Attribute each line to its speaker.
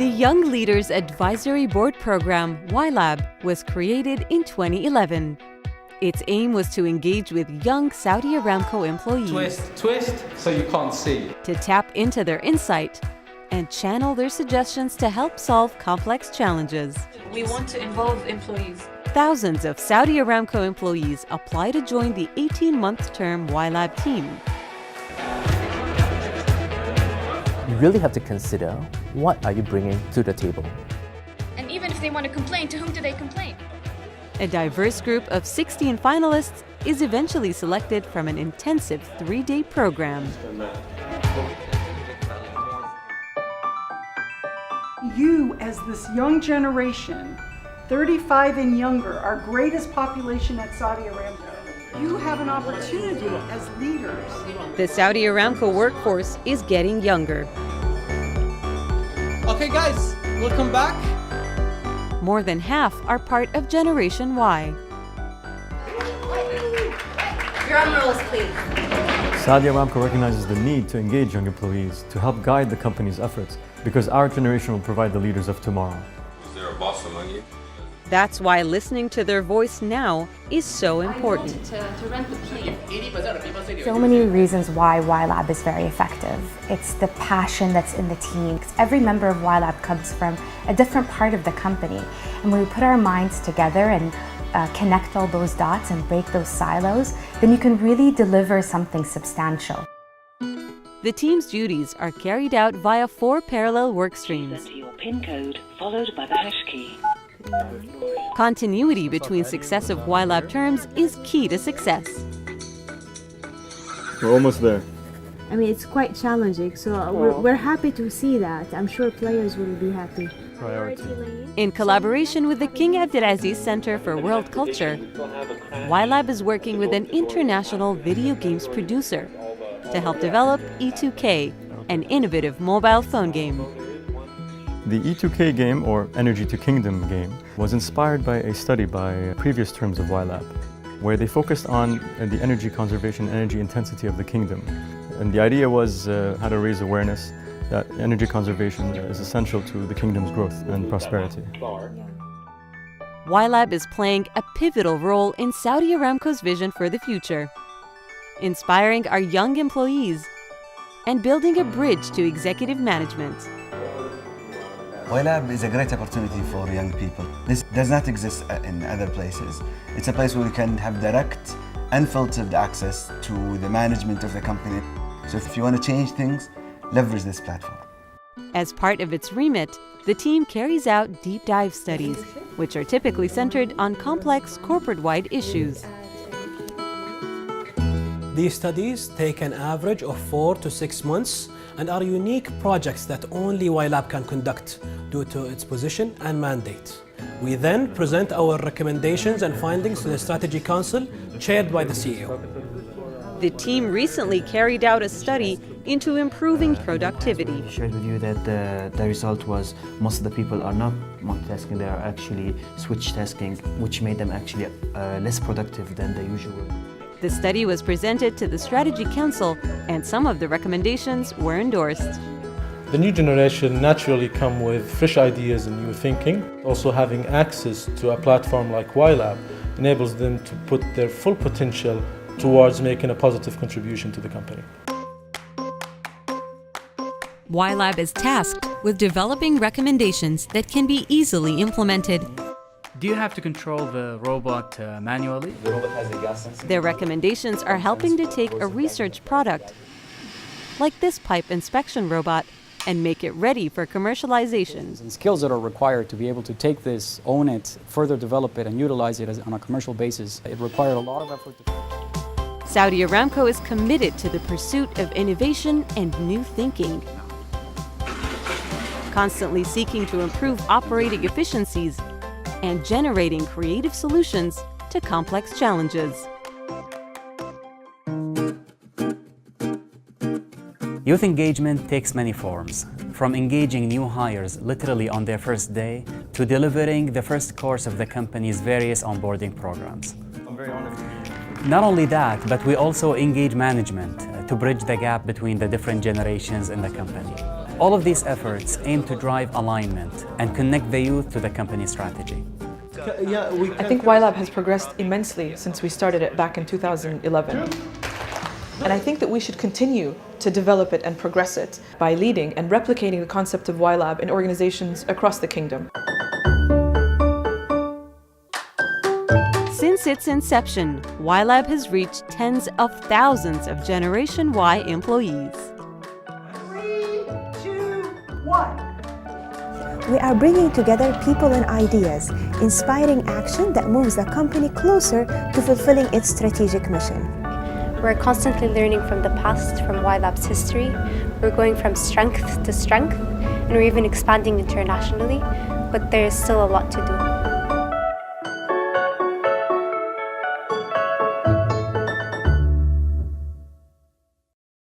Speaker 1: The Young Leaders Advisory Board Program, YLAB, was created in 2011. Its aim was to engage with young Saudi Aramco employees.
Speaker 2: Twist, so you can't see.
Speaker 1: To tap into their insight and channel their suggestions to help solve complex challenges.
Speaker 3: We want to involve employees.
Speaker 1: Thousands of Saudi Aramco employees apply to join the 18-month term YLAB team.
Speaker 4: You really have to consider, what are you bringing to the table?
Speaker 5: And even if they want to complain, to whom do they complain?
Speaker 1: A diverse group of 16 finalists is eventually selected from an intensive 3-day program.
Speaker 6: You, as this young generation, 35 and younger, our greatest population at Saudi Aramco, you have an opportunity as leaders.
Speaker 1: The Saudi Aramco workforce is getting younger.
Speaker 2: Okay guys, welcome back.
Speaker 1: More than half are part of Generation Y.
Speaker 5: Drum rolls, please.
Speaker 7: Saudi Aramco recognizes the need to engage young employees to help guide the company's efforts, because our generation will provide the leaders of tomorrow.
Speaker 8: Is there a boss among you?
Speaker 1: That's why listening to their voice now is so important.
Speaker 5: To rent the plane.
Speaker 9: So many reasons why YLAB is very effective. It's the passion that's in the team. Every member of YLAB comes from a different part of the company. And when we put our minds together and connect all those dots and break those silos, then you can really deliver something substantial.
Speaker 1: The team's duties are carried out via 4 parallel work streams.
Speaker 10: Enter your PIN code followed by the hash key.
Speaker 1: Continuity between successive YLAB terms is key to success.
Speaker 7: We're almost there.
Speaker 11: I mean, it's quite challenging, so we're happy to see that. I'm sure players will be happy.
Speaker 7: Priority.
Speaker 1: In collaboration with the King Abdulaziz Center for World Culture, YLAB is working with an international video games producer to help develop E2K, an innovative mobile phone game.
Speaker 7: The E2K game, or Energy to Kingdom game, was inspired by a study by previous terms of YLAB, where they focused on the energy conservation, energy intensity of the kingdom. And the idea was how to raise awareness that energy conservation is essential to the kingdom's growth and prosperity.
Speaker 1: YLAB is playing a pivotal role in Saudi Aramco's vision for the future, inspiring our young employees and building a bridge to executive management.
Speaker 12: YLAB is a great opportunity for young people. This does not exist in other places. It's a place where we can have direct, unfiltered access to the management of the company. So if you want to change things, leverage this platform.
Speaker 1: As part of its remit, the team carries out deep dive studies, which are typically centered on complex corporate-wide issues.
Speaker 13: These studies take an average of 4 to 6 months and are unique projects that only YLAB can conduct due to its position and mandate. We then present our recommendations and findings to the Strategy Council, chaired by the CEO.
Speaker 1: The team recently carried out a study into improving productivity.
Speaker 14: I shared with you that the result was most of the people are not multitasking, they are actually switch tasking, which made them actually less productive than the usual.
Speaker 1: The study was presented to the Strategy Council, and some of the recommendations were endorsed.
Speaker 15: The new generation naturally come with fresh ideas and new thinking. Also, having access to a platform like YLAB enables them to put their full potential towards making a positive contribution to the company.
Speaker 1: YLAB is tasked with developing recommendations that can be easily implemented.
Speaker 16: Do you have to control the robot manually?
Speaker 17: The robot has a gas sensor.
Speaker 1: Their recommendations are helping to take a research product, like this pipe inspection robot, and make it ready for commercialization.
Speaker 18: And skills that are required to be able to take this, own it, further develop it, and utilize it on a commercial basis, it required a lot of effort.
Speaker 1: Saudi Aramco is committed to the pursuit of innovation and new thinking, constantly seeking to improve operating efficiencies and generating creative solutions to complex challenges.
Speaker 19: Youth engagement takes many forms, from engaging new hires literally on their first day to delivering the first course of the company's various onboarding programs.
Speaker 7: I'm very honored.
Speaker 19: Not only that, but we also engage management to bridge the gap between the different generations in the company. All of these efforts aim to drive alignment and connect the youth to the company strategy.
Speaker 3: I think YLab has progressed immensely since we started it back in 2011. And I think that we should continue to develop it and progress it by leading and replicating the concept of YLab in organizations across the kingdom.
Speaker 1: Since its inception, YLab has reached tens of thousands of Generation Y employees.
Speaker 6: 3, 2, 1.
Speaker 11: We are bringing together people and ideas, inspiring action that moves the company closer to fulfilling its strategic mission.
Speaker 17: We're constantly learning from the past, from YLab's history. We're going from strength to strength, and we're even expanding internationally, but there is still a lot to do.